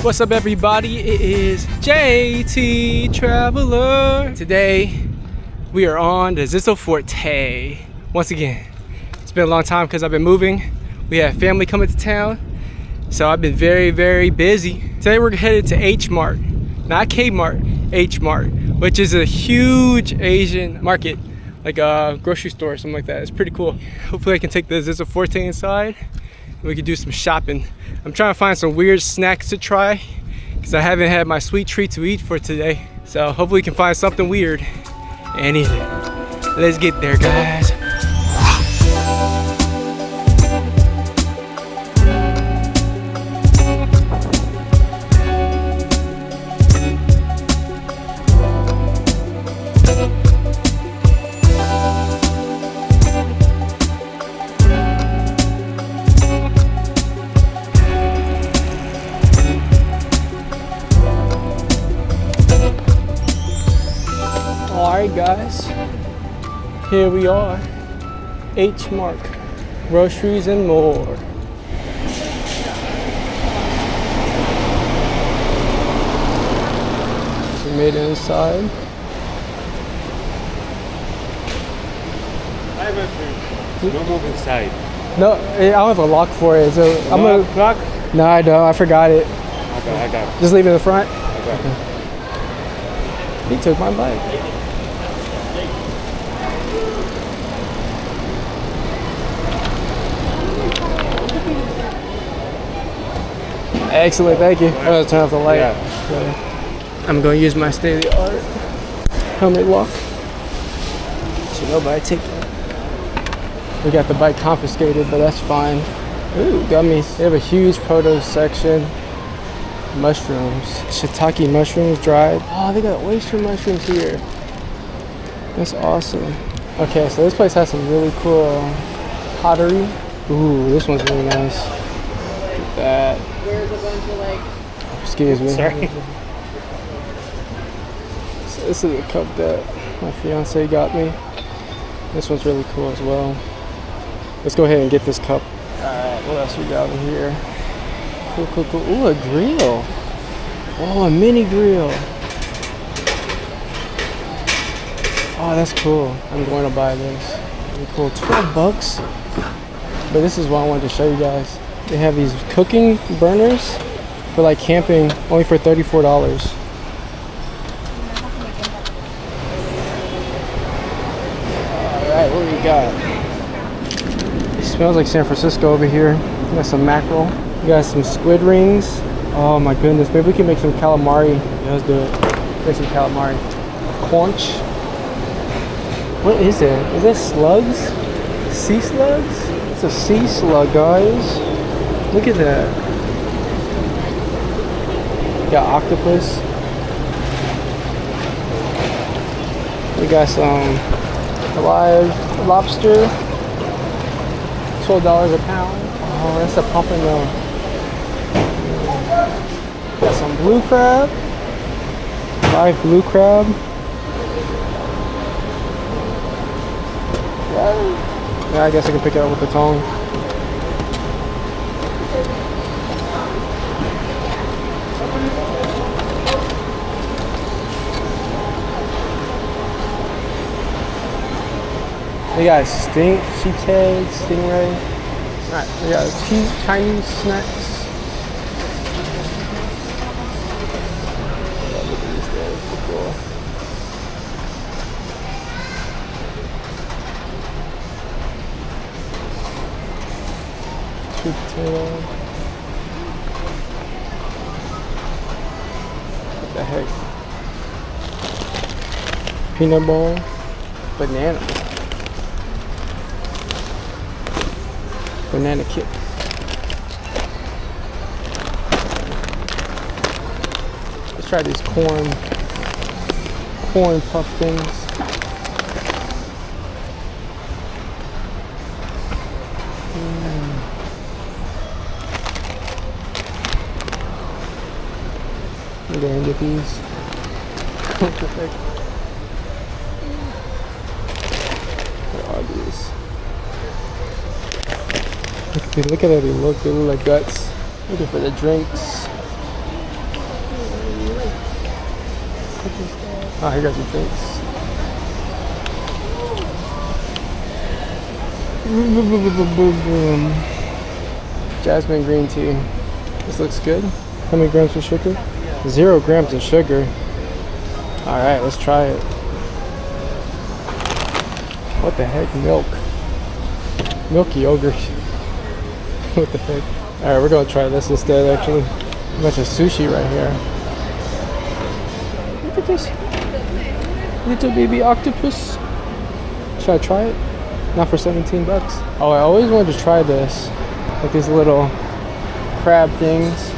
What's up, everybody? It is JT Traveler. Today we are on the Zissou Forte. Once again, it's been a long time because I've been moving. We have family coming to town, so I've been very busy. Today we're headed to H Mart, not K Mart, H Mart, which is a huge Asian market, like a grocery store or something like that. It's pretty cool. Hopefully I can take the Zissou Forte inside and we can do some shopping. I'm trying to find some weird snacks to try because I haven't had my sweet treat to eat for today. So hopefully we can find something weird and eat it. Let's get there, guys. Alright guys, here we are, H Mart, groceries and more. So we made it inside. Don't move inside. No, I don't have a lock for it, so I'm gonna... Lock? No, I don't, I forgot it. Okay, I got it. Just leave it in the front? Okay. He took my bike. Excellent, thank you. I'm gonna turn off the light. Yeah. I'm gonna use my state-of-the-art helmet lock. So nobody take that. We got the bike confiscated, but that's fine. Ooh, gummies. They have a huge produce section. Mushrooms. Shiitake mushrooms dried. Oh, they got oyster mushrooms here. That's awesome. Okay, so this place has some really cool pottery. Ooh, this one's really nice. Look at that. Where's a bunch of like... Excuse me. Sorry. So this is a cup that my fiance got me. This one's really cool as well. Let's go ahead and get this cup. Alright, what else we got in here? Cool. Ooh, a grill. Oh, a mini grill. Oh, that's cool. I'm going to buy this. Really cool. 12 bucks. But this is what I wanted to show you guys. They have these cooking burners for like camping, only for $34. Alright, what do we got? It smells like San Francisco over here. We got some mackerel. We got some squid rings. Oh my goodness, maybe we can make some calamari. Yeah, let's do it. Make some calamari. Conch. What is that? Is that slugs? Sea slugs? It's a sea slug, guys. Look at that. Got octopus. We got some live lobster. $12 a pound. Oh, that's a pompano. Got some blue crab. Live blue crab. Yeah, I guess I can pick it up with the tongue. They got sheep's head, stingray. Alright, we got Chinese snacks. Oh, look at these guys, so cool. Sweet potato. What the heck? Peanut ball. Banana. Banana kit. Let's try these corn puff things. I'm gonna get these. What the heck? What are these? Look at how they look like guts. Looking for the drinks. Oh, here goes the drinks. Boom, boom, boom, boom, boom, boom. Jasmine green tea. This looks good. How many grams of sugar? 0 grams of sugar. All right, let's try it. What the heck? Milk. Milk yogurt. What the heck? All right, we're gonna try this instead, actually. A bunch of sushi right here. Look at this. Little baby octopus. Should I try it? Not for 17 bucks. Oh, I always wanted to try this. Like these little crab things.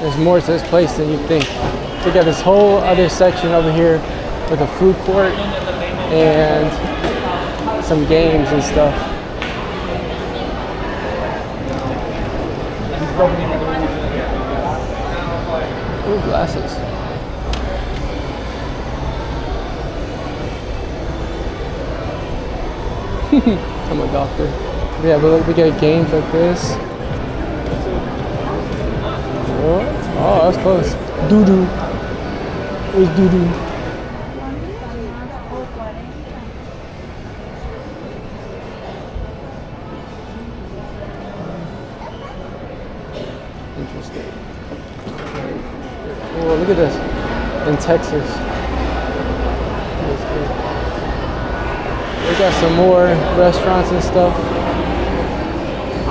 There's more to this place than you think. We got this whole other section over here with a food court and some games and stuff. Ooh, glasses. I'm a doctor. Yeah, but we got games like this. Oh, that was close. Doo-doo. It was doo-doo. Interesting. Oh, look at this. In Texas. That's good. We got some more restaurants and stuff.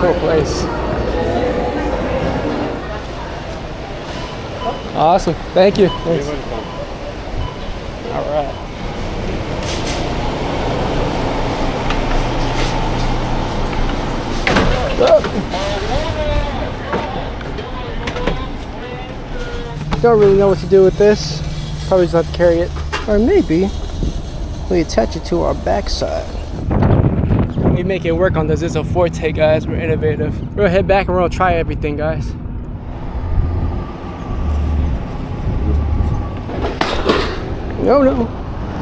Cool place. Awesome. Thank you. Thanks. You're welcome. All right. Don't really know what to do with this. Probably just have to carry it. Or maybe we attach it to our backside. We make it work on the Zizzo Forte, guys. We're innovative. We're gonna head back and we're gonna try everything, guys. No.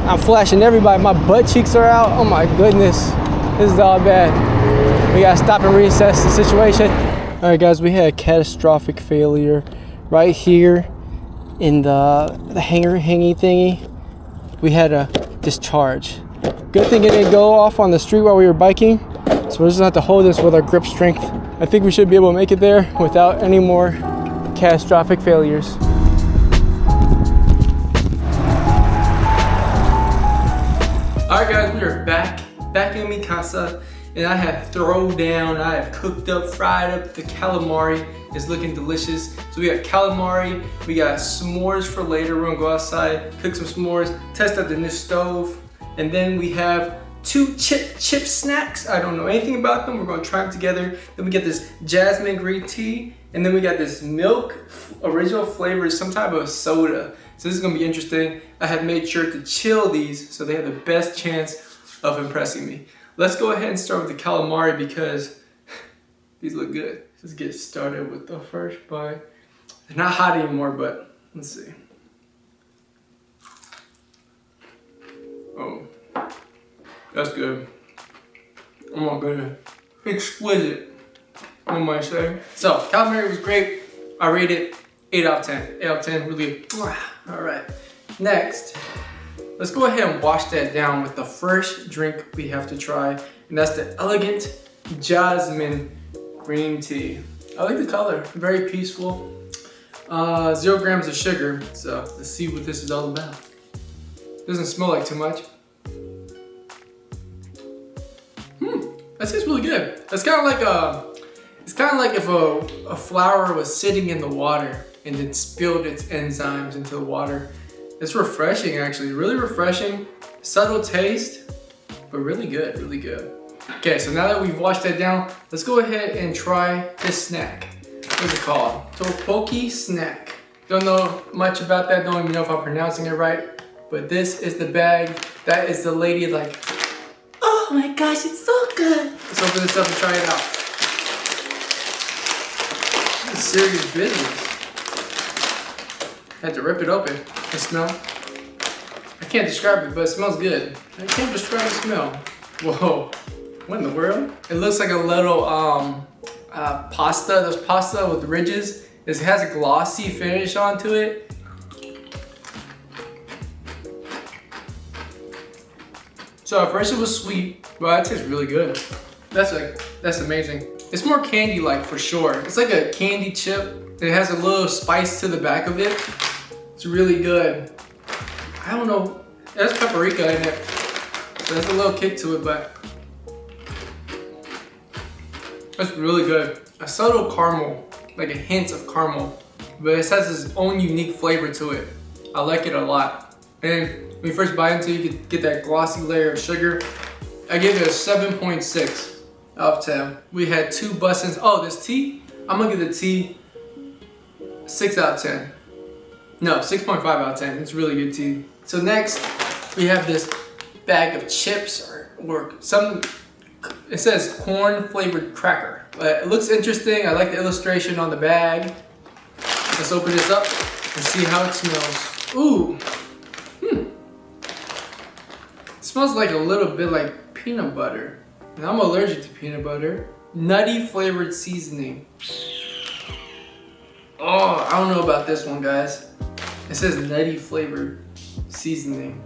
I'm flashing everybody. My butt cheeks are out. Oh my goodness. This is all bad. We gotta stop and reassess the situation. All right, guys, we had a catastrophic failure right here in the hangy thingy. We had a discharge. Good thing it didn't go off on the street while we were biking. So we're just gonna have to hold this with our grip strength. I think we should be able to make it there without any more catastrophic failures. Alright guys, we are back in mi casa, and I have thrown down, I have cooked up, fried up the calamari. It's looking delicious. So we got calamari, we got s'mores for later. We're gonna go outside, cook some s'mores, test out the new stove, and then we have 2 chip snacks. I don't know anything about them. We're gonna try them together. Then we get this jasmine green tea, and then we got this milk original flavor, some type of soda. So this is gonna be interesting. I have made sure to chill these so they have the best chance of impressing me. Let's go ahead and start with the calamari because these look good. Let's get started with the first bite. They're not hot anymore, but let's see. Oh, that's good. Oh my goodness. Exquisite, I might say. So, calamari was great. I rate it 8 out of 10. 8 out of 10, really. All right. Next, let's go ahead and wash that down with the first drink we have to try, and that's the Elegant Jasmine Green Tea. I like the color, very peaceful. 0 grams of sugar, so let's see what this is all about. Doesn't smell like too much. That tastes really good. It's kind of like if a flower was sitting in the water and then spilled its enzymes into the water. It's refreshing, actually, really refreshing. Subtle taste, but really good, really good. Okay, so now that we've washed that down, let's go ahead and try this snack. What is it called? Tteokbokki snack. Don't know much about that, don't even know if I'm pronouncing it right, but this is the bag. That is the lady like, oh my gosh, it's so good. Let's open this up and try it out. is serious business. Had to rip it open. The smell. I can't describe it, but it smells good. I can't describe the smell. Whoa. What in the world? It looks like a little pasta. There's pasta with ridges. It has a glossy finish onto it. So at first it was sweet, but that tastes really good. That's amazing. It's more candy-like for sure. It's like a candy chip. It has a little spice to the back of it. It's really good. I don't know. There's paprika in it. So there's a little kick to it, but it's really good. A subtle caramel, like a hint of caramel, but it has its own unique flavor to it. I like it a lot. And when you first bite into it, you can get that glossy layer of sugar. I give it a 7.6 out of 10. We had 2 buttons. Oh, this tea? I'm gonna give the tea 6 out of 10. No, 6.5 out of 10. It's really good tea. So next, we have this bag of chips or some, it says corn flavored cracker. But it looks interesting. I like the illustration on the bag. Let's open this up and see how it smells. Ooh. It smells like a little bit like peanut butter. And I'm allergic to peanut butter. Nutty flavored seasoning. Oh, I don't know about this one, guys. It says nutty flavored seasoning.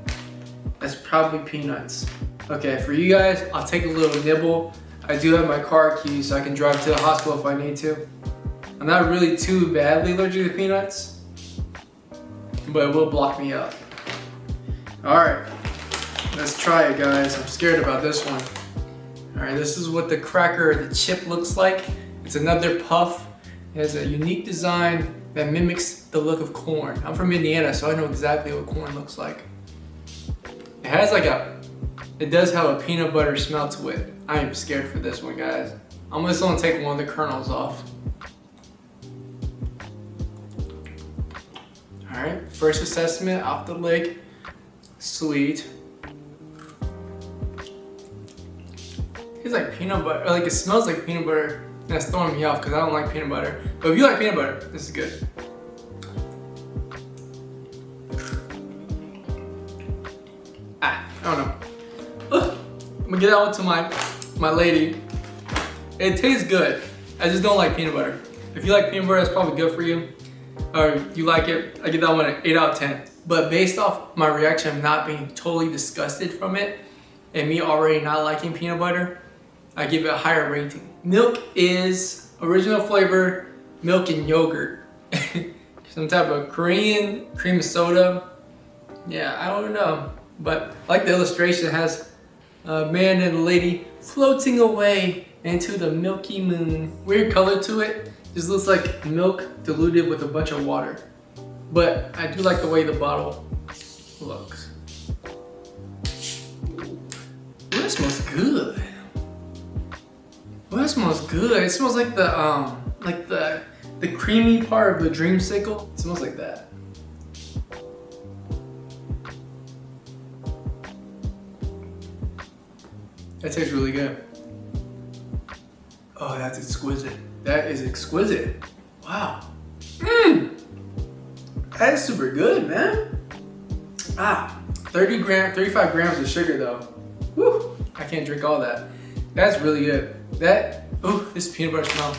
That's probably peanuts. Okay, for you guys, I'll take a little nibble. I do have my car key, so I can drive to the hospital if I need to. I'm not really too badly allergic to peanuts, but it will block me up. All right, let's try it, guys. I'm scared about this one. All right, this is what the cracker, the chip looks like. It's another puff. It has a unique design that mimics the look of corn. I'm from Indiana, so I know exactly what corn looks like. It has like it does have a peanut butter smell to it. I am scared for this one, guys. I'm just gonna take one of the kernels off. All right, first assessment off the lick. Sweet. It's like peanut butter, like it smells like peanut butter. That's throwing me off because I don't like peanut butter. But if you like peanut butter, this is good. I don't know. Ugh. I'm gonna get that one to my lady. It tastes good. I just don't like peanut butter. If you like peanut butter, that's probably good for you. Or you like it, I give that one an 8 out of 10. But based off my reaction of not being totally disgusted from it, and me already not liking peanut butter, I give it a higher rating. Milk is original flavor, milk and yogurt. Some type of Korean cream soda. Yeah, I don't know. But I like the illustration. It has a man and a lady floating away into the milky moon. Weird color to it. Just looks like milk diluted with a bunch of water. But I do like the way the bottle looks. Ooh, that smells good. Well, that smells good. It smells like the creamy part of the dreamsicle. It smells like that. That tastes really good. Oh, that's exquisite. That is exquisite. Wow. That is super good, man. 35 grams of sugar though. Woo, I can't drink all that. That's really good. This peanut butter smell.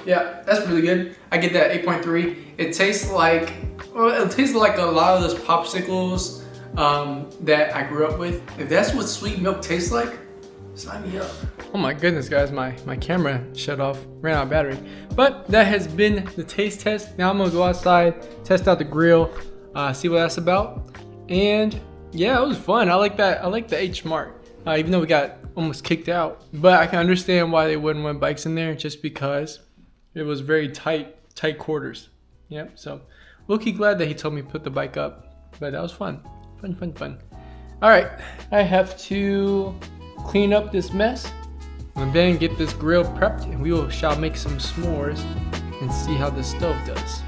Yeah, that's really good. I get that 8.3. It tastes like a lot of those popsicles that I grew up with. If that's what sweet milk tastes like, sign me up. Oh my goodness, guys, my camera shut off, ran out of battery. But that has been the taste test. Now I'm gonna go outside, test out the grill, see what that's about. And yeah, it was fun. I like that. I like the H Mart, even though we got almost kicked out. But I can understand why they wouldn't want bikes in there, just because it was very tight quarters. Yep. So low-key glad that he told me to put the bike up. But that was fun. Fun. All right, I have to clean up this mess and then get this grill prepped, and we shall make some s'mores and see how this stove does.